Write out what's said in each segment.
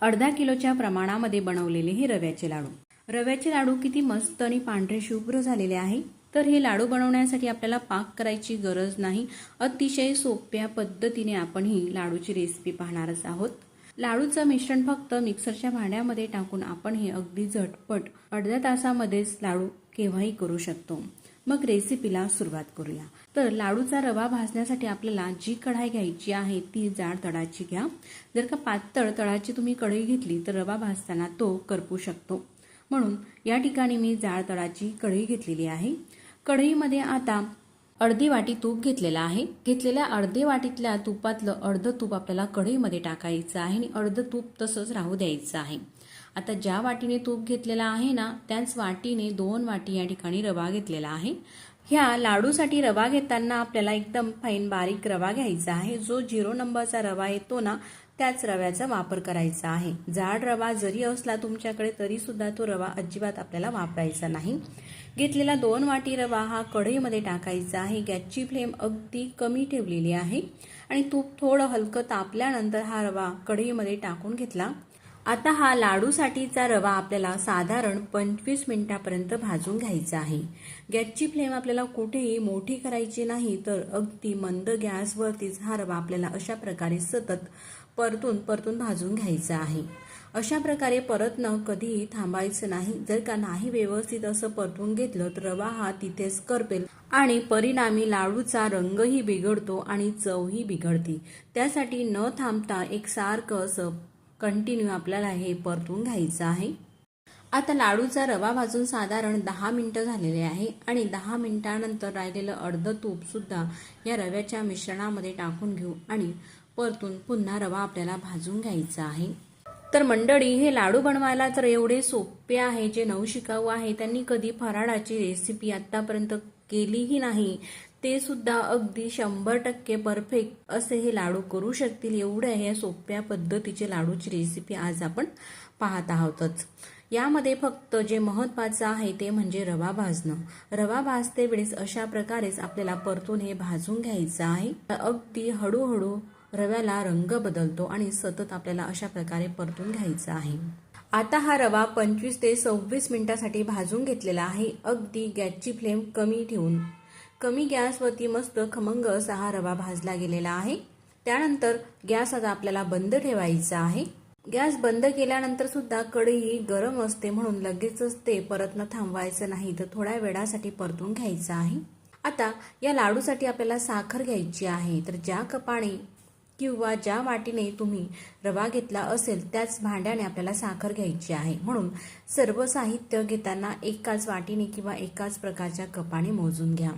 अर्धा किलोच्या प्रमाणामध्ये बनवलेले हे रव्याचे लाडू. रव्याचे लाडू किती मस्त आणि पांढरे शुभ्र झालेले आहे. तर हे लाडू बनवण्यासाठी आपल्याला पाक करायची गरज नाही. अतिशय सोप्या पद्धतीने आपण ही लाडूची रेसिपी पाहणारच आहोत. लाडूचं मिश्रण फक्त मिक्सरच्या भांड्यामध्ये टाकून आपण हे अगदी झटपट अर्ध्या तासामध्येच लाडू केव्हाही करू शकतो. मग रेसिपीला सुरुवात करूया. तर लाडूचा रवा भाजण्यासाठी आपल्याला जी कढाई घ्यायची आहे ती जाड तळाची घ्या. जर का पातळ तळाची तुम्ही कढई घेतली तर रवा भाजताना तो करपू शकतो. म्हणून या ठिकाणी मी जाड तळाची कढई घेतलेली आहे. कढईमध्ये आता अर्धी वाटी तूप घेतलेलं आहे. घेतलेल्या अर्धी वाटीतल्या तुपातलं अर्ध तूप आपल्याला कढईमध्ये टाकायचं आहे आणि अर्ध तूप तसंच राहू द्यायचं आहे. आता ज्या वाटीने तूप घेतलेला आहे ना त्याच वाटीने 2 वाटी या ठिकाणी रवा घेतलेला आहे. ह्या लाडूसाठी रवा घेताना आपल्याला एकदम फाईन बारीक रवा घ्यायचा आहे. जो 0 नंबरचा रवा येतो ना त्याच रव्याचा वापर करायचा आहे. जाड रवा जरी असला तुमच्याकडे तरी सुद्धा तो रवा अजिबात आपल्याला वापरायचा नाही. घेतलेला 2 वाटी रवा हा कढईमध्ये टाकायचा आहे. गॅसची फ्लेम अगदी कमी ठेवलेली आहे आणि तूप थोडं हलकं तापल्यानंतर हा रवा कढईमध्ये टाकून घेतला. आता हा लाडूसाठीचा रवा आपल्याला साधारण 25 मिनिटापर्यंत भाजून घ्यायचा आहे. गॅसची फ्लेम आपल्याला कुठेही मोठी करायची नाही, तर अगदी मंद गॅसवरतीच हा रवा आपल्याला अशा प्रकारे सतत परतून भाजून घ्यायचा आहे. अशा प्रकारे परतणं कधीही थांबायचं नाही. जर का नाही व्यवस्थित असं परतून घेतलं तर रवा हा तिथेच करपेल आणि परिणामी लाडूचा रंगही बिघडतो आणि चवही बिघडते. त्यासाठी न थांबता एकसारखं असं कंटिन्यू आपल्याला हे परतून घ्यायचं आहे. आता लाडूचा रवा भाजून साधारण 10 मिनिटं झालेले आहे आणि 10 मिनिटानंतर राहिलेलं अर्ध तूप सुद्धा या रव्याच्या मिश्रणामध्ये टाकून घेऊ आणि परतून पुन्हा रवा आपल्याला भाजून घ्यायचा आहे. तर मंडळी, हे लाडू बनवायला तर एवढे सोपे आहे. जे नवशिकाऊ आहे त्यांनी कधी फराळाची रेसिपी आतापर्यंत केलीही नाही ते सुद्धा अगदी 100% परफेक्ट असे हे लाडू करू शकतील. एवढ्या ह्या सोप्या पद्धतीचे लाडूची रेसिपी आज आपण पाहत आहोतच. यामध्ये फक्त जे महत्त्वाचं आहे ते म्हणजे रवा भाजणं. रवा भाजते वेळेस अशा प्रकारेच आपल्याला परतून हे भाजून घ्यायचं आहे. अगदी हळूहळू रव्याला रंग बदलतो आणि सतत आपल्याला अशा प्रकारे परतून घ्यायचं आहे. आता हा रवा 25 ते 26 मिनिटासाठी भाजून घेतलेला आहे. अगदी गॅसची फ्लेम कमी ठेवून कमी गॅसवरती मस्त खमंग असा हा रवा भाजला गेलेला आहे. त्यानंतर गॅस आता आपल्याला बंद ठेवायचा आहे. गॅस बंद केल्यानंतर सुद्धा कढई गरम असते म्हणून लगेचच ते परतणं थांबवायचं नाही, तर थोड्या वेळासाठी परतून घ्यायचं आहे. आता या लाडूसाठी आपल्याला साखर घ्यायची आहे. तर ज्या कपाने किंवा ज्या वाटीने तुम्ही रवा घेतला असेल त्याच भांड्याने आपल्याला साखर घ्यायची आहे. म्हणून सर्व साहित्य घेताना एकाच वाटीने किंवा एकाच प्रकारच्या कपाने मोजून घ्या.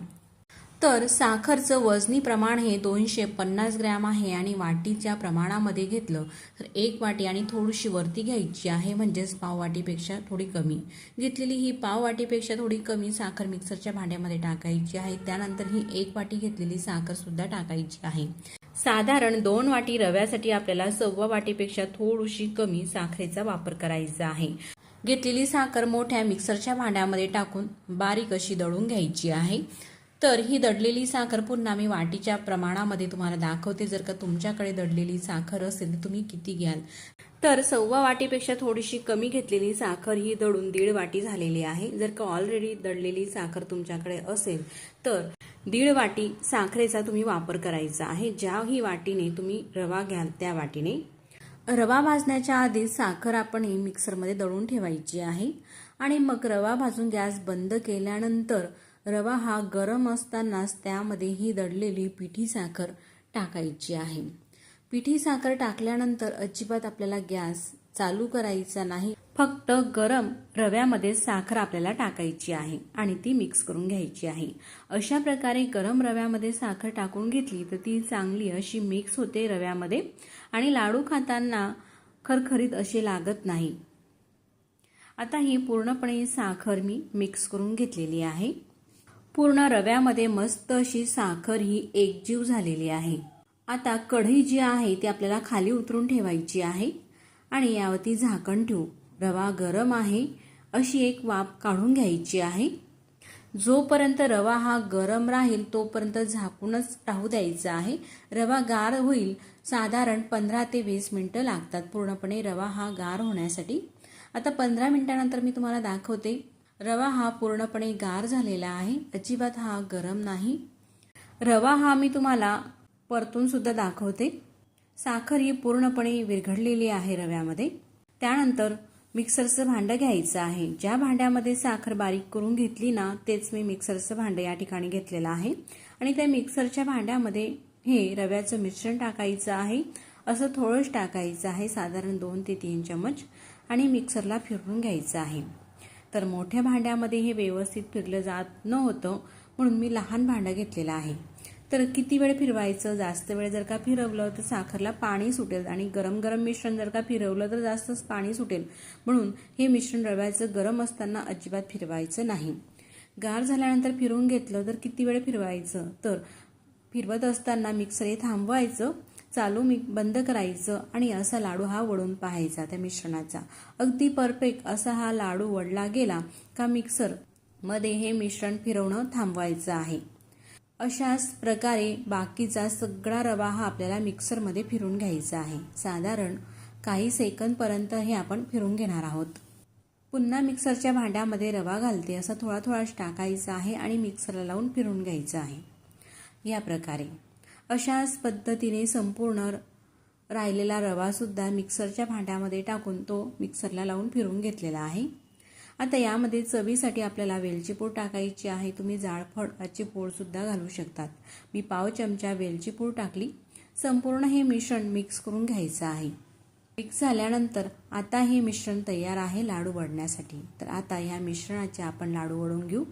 तर साखरचं वजनी प्रमाण हे 250 ग्रॅम आहे आणि वाटीच्या प्रमाणामध्ये घेतलं तर 1 वाटी आणि थोडीशी वरती घ्यायची आहे, म्हणजेच पाव वाटीपेक्षा थोडी कमी घेतलेली ही पाव वाटीपेक्षा थोडी कमी साखर मिक्सरच्या भांड्यामध्ये टाकायची आहे. त्यानंतर ही 1 वाटी घेतलेली साखर सुद्धा टाकायची आहे. साधारण 2 वाटी रव्यासाठी आपल्याला 1.25 वाटीपेक्षा थोडीशी कमी साखरेचा वापर करायचा आहे. घेतलेली साखर मोठ्या मिक्सरच्या भांड्यामध्ये टाकून बारीक अशी दळून घ्यायची आहे. तर ही दडलेली साखर पुन्हा मी वाटीच्या प्रमाणामध्ये तुम्हाला दाखवते. जर का तुमच्याकडे दडलेली साखर असेल तर तुम्ही किती घ्याल, तर 1.25 वाटीपेक्षा थोडीशी कमी घेतलेली साखर ही दळून 1.5 वाटी झालेली आहे. जर का ऑलरेडी दडलेली साखर तुमच्याकडे असेल तर 1.5 वाटी साखरेचा तुम्ही वापर करायचा आहे. ज्याही वाटीने तुम्ही रवा घ्याल त्या वाटीने. रवा भाजण्याच्या आधी साखर आपण ही मिक्सरमध्ये दळून ठेवायची आहे आणि मग रवा भाजून गॅस बंद केल्यानंतर रवा हा गरम असतानाच त्यामध्ये ही दडलेली पिठी साखर टाकायची आहे. पिठी साखर टाकल्यानंतर अजिबात आपल्याला गॅस चालू करायचा नाही. फक्त गरम रव्यामध्ये साखर आपल्याला टाकायची आहे आणि ती मिक्स करून घ्यायची आहे. अशा प्रकारे गरम रव्यामध्ये साखर टाकून घेतली तर ती चांगली अशी मिक्स होते रव्यामध्ये आणि लाडू खाताना खरखरीत असे लागत नाही. आता ही पूर्णपणे साखर मी मिक्स करून घेतलेली आहे. पूर्ण रव्यामध्ये मस्त अशी साखर ही एकजीव झालेली आहे. आता कढई जी आहे ती आपल्याला खाली उतरून ठेवायची आहे आणि यावरती झाकण ठेवू. रवा गरम आहे अशी एक वाफ काढून घ्यायची आहे. जोपर्यंत रवा हा गरम राहील तोपर्यंत झाकूनच राहू द्यायचा आहे. रवा गार होईल साधारण 15 ते 20 मिनिटं लागतात पूर्णपणे रवा हा गार होण्यासाठी. आता 15 मिनिटानंतर मी तुम्हाला दाखवते. रवा हा पूर्णपणे गार झालेला आहे, अजिबात हा गरम नाही. रवा हा मी तुम्हाला परतून सुद्धा दाखवते. साखर ही पूर्णपणे विरघळलेली आहे रव्यामध्ये. त्यानंतर मिक्सरचं भांडं घ्यायचं आहे. ज्या भांड्यामध्ये साखर बारीक करून घेतली ना तेच मी मिक्सरचं भांडं या ठिकाणी घेतलेलं आहे. आणि त्या मिक्सरच्या भांड्यामध्ये हे रव्याचं मिश्रण टाकायचं आहे. असं थोडंच टाकायचं आहे, साधारण 2 ते 3 चमच, आणि मिक्सरला फिरवून घ्यायचं आहे. तर मोठ्या भांड्यामध्ये हे व्यवस्थित फिरलं जात नव्हतं म्हणून मी लहान भांडं घेतलेलं आहे. तर किती वेळ फिरवायचं? जास्त वेळ जर का फिरवलं तर साखरला पाणी सुटेल आणि गरम गरम मिश्रण जर का फिरवलं तर जास्तच पाणी सुटेल. म्हणून हे मिश्रण रव्याचं गरम असताना अजिबात फिरवायचं नाही. गार झाल्यानंतर फिरवून घेतलं तर किती वेळ फिरवायचं? तर फिरवत असताना मिक्सर हे थांबवायचं, चालू बंद करायचं आणि असा लाडू हा वळून पाहायचा त्या मिश्रणाचा. अगदी परफेक्ट असा हा लाडू वळला गेला का मिक्सर मध्ये हे मिश्रण फिरवणं थांबवायचं आहे. अशाच प्रकारे बाकीचा सगळा रवा हा आपल्याला मिक्सरमध्ये फिरून घ्यायचा आहे. साधारण काही सेकंदपर्यंत हे आपण फिरून घेणार आहोत. पुन्हा मिक्सरच्या भांड्यामध्ये रवा घालते, असा थोडा थोडाच टाकायचा आहे आणि मिक्सरला लावून फिरून घ्यायचं आहे. या प्रकारे अशाच पद्धतीने संपूर्ण राहिलेला रवासुद्धा मिक्सरच्या भांड्यामध्ये टाकून तो मिक्सरला लावून फिरून घेतलेला आहे. आता यामध्ये चवीसाठी आपल्याला वेलची पूड टाकायची आहे. तुम्ही जायफळाची पूडसुद्धा घालू शकतात. मी पाव चमचा वेलची पूड टाकली. संपूर्ण हे मिश्रण मिक्स करून घ्यायचं आहे. मिक्स झाल्यानंतर आता हे मिश्रण तयार आहे लाडू वळण्यासाठी. तर आता ह्या मिश्रणाचे आपण लाडू वळून घेऊ.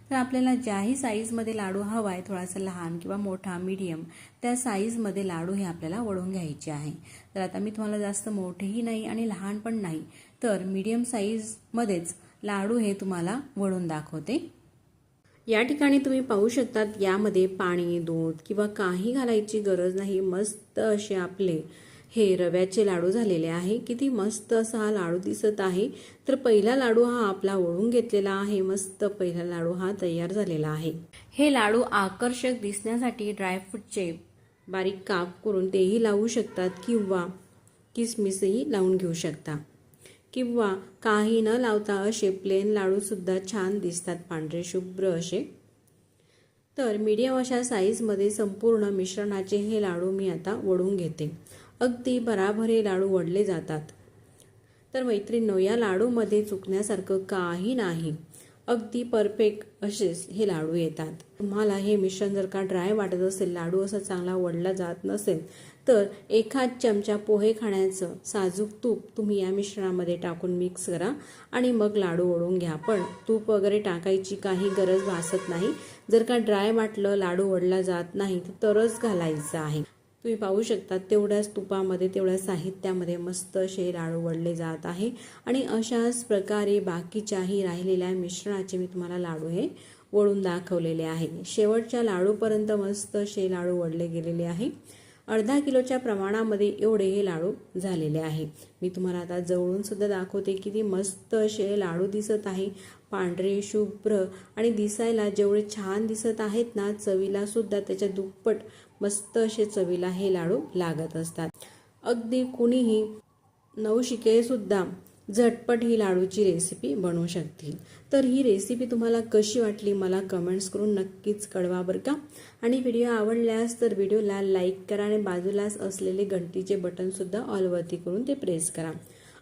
तर आपल्याला ज्याही साईजमध्ये लाडू हवा आहे, थोडासा लहान किंवा मोठा मीडियम, त्या साईजमध्ये लाडू हे आपल्याला वळून घ्यायचे आहे. तर आता मी तुम्हाला जास्त मोठेही नाही आणि लहान पण नाही, तर मीडियम साईजमध्येच लाडू हे तुम्हाला वळून दाखवते. या ठिकाणी तुम्ही पाहू शकतात यामध्ये पाणी, दूध किंवा काही घालायची गरज नाही. मस्त असे आपले हे रव्याचे लाडू झालेले आहे. किती मस्त असा हा लाडू दिसत आहे. तर पहिला लाडू हा आपला वळून घेतलेला आहे. मस्त पहिला लाडू हा तयार झालेला आहे. हे लाडू आकर्षक दिसण्यासाठी ड्रायफ्रूटचे बारीक काप करून तेही लावू शकतात किंवा किसमिसही लावून घेऊ शकता, किंवा काही न लावता असे प्लेन लाडू सुद्धा छान दिसतात, पांढरे शुभ्र असे. तर मीडियम अशा साईजमध्ये संपूर्ण मिश्रणाचे हे लाडू मी आता वळून घेते. अगदी भराभर हे लाडू वळले जातात. तर मैत्रिणींनो, या लाडूमध्ये चुकण्यासारखं काही नाही. अगदी परफेक्ट असेच हे लाडू येतात. तुम्हाला हे मिश्रण जर का ड्राय वाटत असेल, लाडू असा चांगला वळला जात नसेल, तर एखाद चमचा पोहे खाण्याचं साजूक तूप तुम्ही या मिश्रणामध्ये टाकून मिक्स करा आणि मग लाडू वळून घ्या. पण तूप वगैरे टाकायची काही गरज भासत नाही. जर का ड्राय वाटलं, लाडू वळला जात नाही, तरच घालायचं आहे. तुम्ही पाहू शकता तेवढ्याच तुपामध्ये, तेवढ्या साहित्यामध्ये मस्त असे लाडू वळले जात आहे. आणि अशाच प्रकारे बाकीच्याही राहिलेल्या मिश्रणाचे मी तुम्हाला लाडू हे वळून दाखवलेले आहे. शेवटच्या लाडूपर्यंत मस्त असे लाडू वळले गेलेले आहे. अर्धा किलोच्या प्रमाणामध्ये एवढे हे लाडू झालेले आहे. मी तुम्हाला आता जवळून सुद्धा दाखवते. किती मस्त असे लाडू दिसत आहे, पांढरे शुभ्र, आणि दिसायला जेवढे छान दिसत आहेत ना, चवीला सुद्धा त्याच्या दुप्पट मस्त असे चवीला हे लाडू लागत असतात. अगदी कुणीही नवशिके सुद्धा झटपट ही लाडूची रेसिपी बनवू शकतील. तर ही रेसिपी तुम्हाला कशी वाटली मला कमेंट्स करून नक्कीच कळवा बरं का. आणि व्हिडिओ आवडल्यास तर व्हिडिओला लाईक करा आणि बाजूलाच असलेले घंटीचे बटन सुद्धा ऑलवरती करून ते प्रेस करा.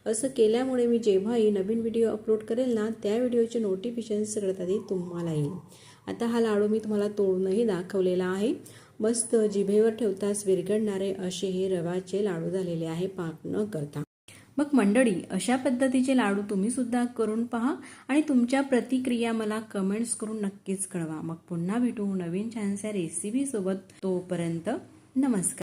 असं केल्यामुळे मी जेव्हाही नवीन व्हिडिओ अपलोड करेल ना, त्या व्हिडिओचे नोटिफिकेशन सगळ्यात आधी तुम्हाला येईल. आता हा लाडू मी तुम्हाला तोडूनही दाखवलेला आहे. मस्त जिभेवर ठेवताच विरघळणारे असे हे रव्याचे लाडू झालेले आहे, पाक न करता. मग मंडळी, अशा पद्धतीचे लाडू तुम्ही सुद्धा करून पहा आणि तुमच्या प्रतिक्रिया मला कमेंट्स करून नक्कीच कळवा. मग पुन्हा भेटू नवीन छानशा रेसिपी सोबत. तोपर्यंत नमस्कार.